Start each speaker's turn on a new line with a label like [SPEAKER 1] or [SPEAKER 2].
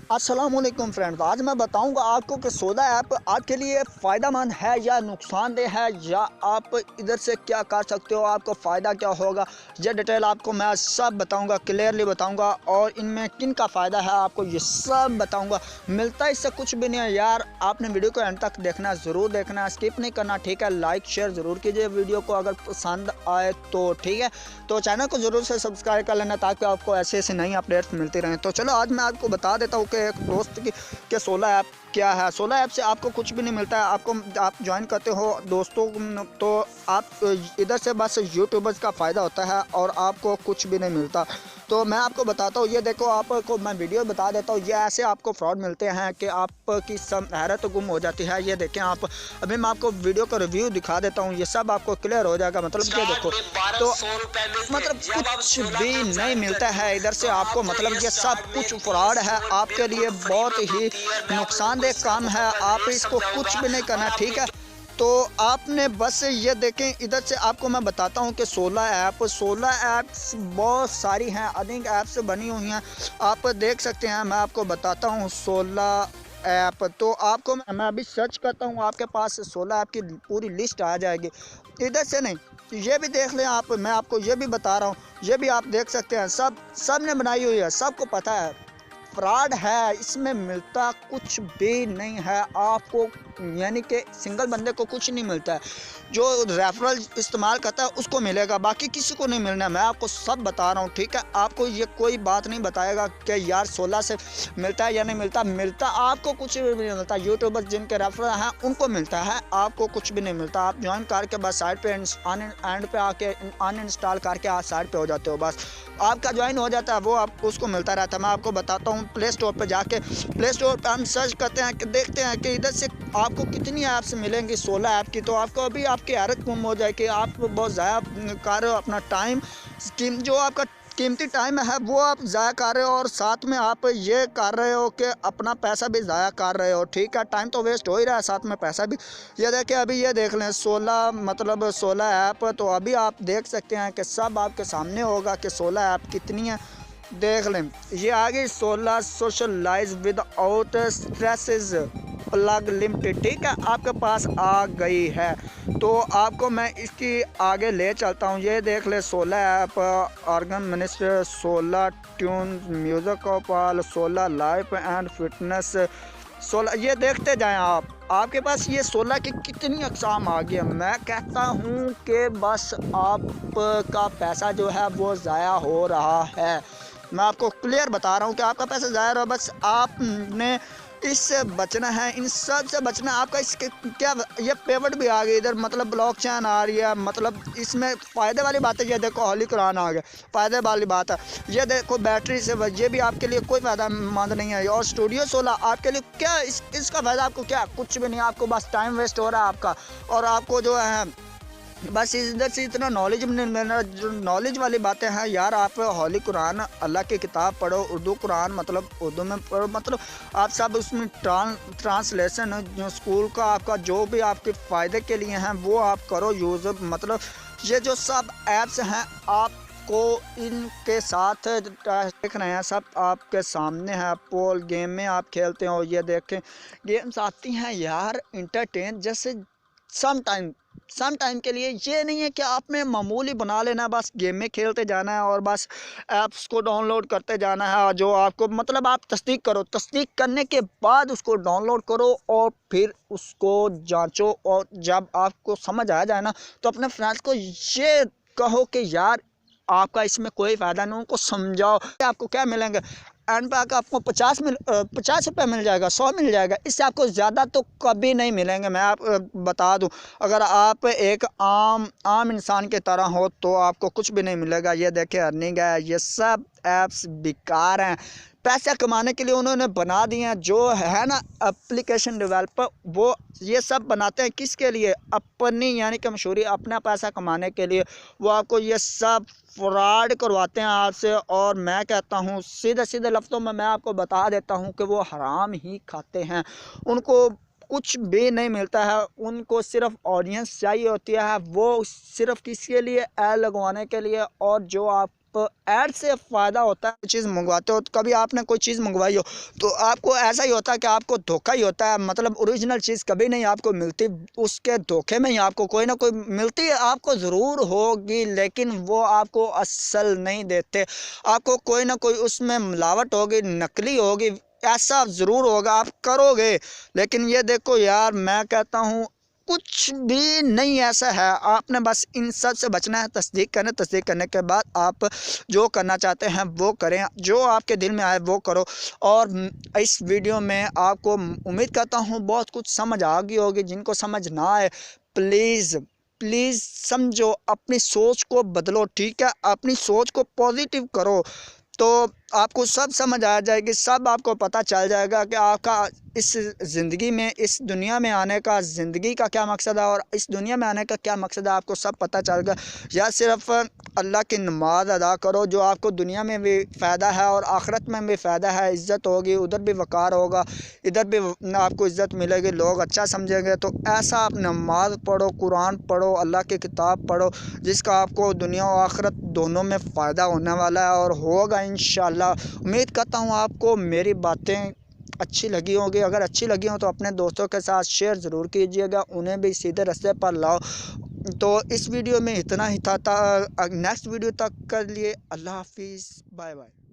[SPEAKER 1] अस्सलामुअलैकुम फ्रेंड्स, आज मैं बताऊंगा आपको कि सोदा ऐप आपके लिए फ़ायदेमंद है या नुकसानदेह है, या आप इधर से क्या कर सकते हो, आपको फ़ायदा क्या होगा। ये डिटेल आपको मैं सब बताऊंगा, क्लियरली बताऊंगा, और इनमें किन का फ़ायदा है आपको ये सब बताऊंगा। मिलता इससे कुछ भी नहीं है यार, आपने वीडियो को एंड तक देखना, ज़रूर देखना, स्किप नहीं करना, ठीक है। लाइक शेयर ज़रूर कीजिए वीडियो को, अगर पसंद आए तो ठीक है। तो चैनल को ज़रूर से सब्सक्राइब कर लेना ताकि आपको ऐसे ऐसे नई अपडेट्स मिलती रहें। तो चलो आज मैं आपको बता देता हूँ कि एक दोस्त की के सोला ऐप क्या है। सोला ऐप से आपको कुछ भी नहीं मिलता है, आप ज्वाइन करते हो दोस्तों तो आप इधर से बस यूट्यूबर्स का फ़ायदा होता है और आपको कुछ भी नहीं मिलता। तो मैं आपको बताता हूँ, ये देखो आपको मैं वीडियो बता देता हूँ। ये ऐसे आपको फ्रॉड मिलते हैं कि आपकी सब हैरत गुम हो जाती है। ये देखें आप, अभी मैं आपको वीडियो का रिव्यू दिखा देता हूँ, ये सब आपको क्लियर हो जाएगा। मतलब ये देखो, तो मतलब कुछ भी नहीं मिलता है इधर से आपको, मतलब ये सब कुछ फ्रॉड है, आपके लिए बहुत ही नुकसानदेह काम है। आप इसको कुछ भी नहीं करना, ठीक है। तो आपने बस ये देखें, इधर से आपको मैं बताता हूँ कि सोला ऐप्स बहुत सारी हैं, अधिक ऐप्स बनी हुई हैं, आप देख सकते हैं। मैं आपको बताता हूँ सोला ऐप, तो आपको मैं अभी सर्च करता हूँ, आपके पास सोला ऐप की पूरी लिस्ट आ जाएगी। इधर से नहीं, ये भी देख लें आप, मैं आपको ये भी बता रहा हूँ, ये भी आप देख सकते हैं। सब ने बनाई हुई है, सबको पता है फ्रॉड है, इसमें मिलता कुछ भी नहीं है आपको, यानी कि सिंगल बंदे को कुछ नहीं मिलता है। जो रेफरल इस्तेमाल करता है उसको मिलेगा, बाकी किसी को नहीं मिलना है। मैं आपको सब बता रहा हूँ, ठीक है। आपको ये कोई बात नहीं बताएगा कि यार 16 से मिलता है या नहीं मिलता। मिलता आपको कुछ भी नहीं मिलता। यूट्यूबर्स जिनके रेफरल हैं उनको मिलता है, आपको कुछ भी नहीं मिलता। आप ज्वाइन करके बस साइट पे एंड पे आके अनइंस्टॉल करके आप साइट पे हो जाते हो, बस आपका ज्वाइन हो जाता है, वो आपको उसको मिलता रहता है। मैं आपको बताता हूँ, प्ले स्टोर पर जाके, प्ले स्टोर पर हम सर्च करते हैं कि देखते हैं कि इधर से आपको कितनी ऐप्स मिलेंगी सोला ऐप की। तो आपको अभी आपकी हैरत गुम हो जाए कि आप बहुत ज़्यादा कर रहे हो अपना टाइम, जो आपका कीमती टाइम है वो आप ज़ाया कर रहे हो, और साथ में आप ये कर रहे हो कि अपना पैसा भी ज़ाया कर रहे हो, ठीक है। टाइम तो वेस्ट हो ही रहा है, साथ में पैसा भी। ये देखें, अभी ये देख लें सोला ऐप, तो अभी आप देख सकते हैं कि सब आपके सामने होगा कि सोला ऐप कितनी है। देख लें, ये आगे सोला socialise without stresses plug limited, ठीक है, आपके पास आ गई है। तो आपको मैं इसकी आगे ले चलता हूँ। ये देख ले, सोला ऐप ऑर्गन मिनिस्टर, सोला ट्यून म्यूजिक ऑपाल, सोला लाइफ एंड फिटनेस, सोला, ये देखते जाएं आप। आपके पास ये सोला की कितनी अक़साम आ गई है। मैं कहता हूँ कि बस आपका पैसा जो है वो ज़ाया हो रहा है। मैं आपको क्लियर बता रहा हूँ कि आपका पैसा ज़ाया हो रहा है। बस आपने इससे बचना है, इन सब से बचना है। आपका इसके क्या, ये पेमेंट भी आ गई इधर, मतलब ब्लॉकचेन आ रही है, मतलब इसमें फ़ायदे वाली बात है। ये देखो होली कुरान आ गया, फ़ायदे वाली बात है। ये देखो बैटरी से, ये भी आपके लिए कोई फ़ायदा मंद नहीं है। और स्टूडियो सोला आपके लिए क्या, इसका फ़ायदा आपको क्या, कुछ भी नहीं। आपको बस टाइम वेस्ट हो रहा है आपका, और आपको जो है बस इधर से इतना नॉलेज नहीं मिल रहा। जो नॉलेज वाली बातें हैं यार, आप होली कुरान, अल्लाह की किताब पढ़ो, उर्दू कुरान, मतलब उर्दू में पढ़ो, मतलब आप सब उसमें ट्रांसलेशन जो स्कूल का आपका जो भी आपके फ़ायदे के लिए हैं वो आप करो यूज़। मतलब ये जो सब ऐप्स हैं आपको इनके साथ देख रहे हैं, सब आपके सामने है। पोल गेम में आप खेलते हो, ये देखें गेम्स आती हैं यार इंटरटेन जैसे सम टाइम के लिए। ये नहीं है कि आपने मामूली बना लेना, बस गेम में खेलते जाना है और बस ऐप्स को डाउनलोड करते जाना है। और जो आपको, मतलब आप तस्दीक करो, तस्दीक करने के बाद उसको डाउनलोड करो और फिर उसको जांचो, और जब आपको समझ आ जाए ना तो अपने फ्रेंड्स को ये कहो कि यार आपका इसमें कोई फ़ायदा नहीं, उनको समझाओ। आपको क्या मिलेंगे एंड पे आकर, आपको 50 रुपये मिल जाएगा, 100 मिल जाएगा, इससे आपको ज़्यादा तो कभी नहीं मिलेंगे। मैं आप बता दूं, अगर आप एक आम इंसान की तरह हो तो आपको कुछ भी नहीं मिलेगा। ये देखें अर्निंग है, ये सब ऐप्स बेकार हैं, पैसे कमाने के लिए उन्होंने बना दिए हैं। जो है ना एप्लीकेशन डेवलपर, वो ये सब बनाते हैं किसके लिए, अपनी यानी कि मशहूरी, अपना पैसा कमाने के लिए। वो आपको ये सब फ्रॉड करवाते हैं आपसे, और मैं कहता हूँ सीधे सीधे लफ्ज़ों में मैं आपको बता देता हूँ कि वो हराम ही खाते हैं। उनको कुछ भी नहीं मिलता है, उनको सिर्फ ऑडियंस चाहिए होती है, वो सिर्फ किसके लिए, ऐड लगवाने के लिए। और जो आप ऐड से फ़ायदा होता है। चीज़ मंगवाते हो तो कभी आपने कोई चीज़ मंगवाई हो तो आपको ऐसा ही होता है कि आपको धोखा ही होता है, मतलब ओरिजिनल चीज़ कभी नहीं आपको मिलती, उसके धोखे में ही आपको कोई ना कोई मिलती है। आपको ज़रूर होगी लेकिन वो आपको असल नहीं देते, आपको कोई ना कोई उसमें मिलावट होगी, नकली होगी, ऐसा ज़रूर होगा, आप करोगे। लेकिन ये देखो यार, मैं कहता हूँ कुछ भी नहीं ऐसा है। आपने बस इन सब से बचना है, तस्दीक करना, तस्दीक करने के बाद आप जो करना चाहते हैं वो करें, जो आपके दिल में आए वो करो। और इस वीडियो में आपको उम्मीद करता हूँ बहुत कुछ समझ आ गई होगी। जिनको समझ ना आए प्लीज़ प्लीज़ समझो, अपनी सोच को बदलो, ठीक है, अपनी सोच को पॉजिटिव करो तो आपको सब समझ आ जाएगी, सब आपको पता चल जाएगा कि आपका इस ज़िंदगी में, इस दुनिया में आने का, ज़िंदगी का क्या मकसद है और इस दुनिया में आने का क्या मकसद है, आपको सब पता चल गया। या सिर्फ अल्लाह की नमाज अदा करो जो आपको दुनिया में भी फ़ायदा है और आखिरत में भी फ़ायदा है, इज़्ज़त होगी, उधर भी वक़ार होगा, इधर भी आपको इज़्ज़त मिलेगी, लोग अच्छा समझेंगे। तो ऐसा आप नमाज पढ़ो, कुरान पढ़ो, अल्लाह की किताब पढ़ो, जिसका आपको दुनिया और आखिरत दोनों में फ़ायदा होने वाला है और होगा इंशाअल्लाह। उम्मीद करता हूँ आपको मेरी बातें अच्छी लगी होगी। अगर अच्छी लगी हो तो अपने दोस्तों के साथ शेयर ज़रूर कीजिएगा, उन्हें भी सीधे रास्ते पर लाओ। तो इस वीडियो में इतना ही था। नेक्स्ट वीडियो तक के लिए अल्लाह हाफिज़, बाय बाय।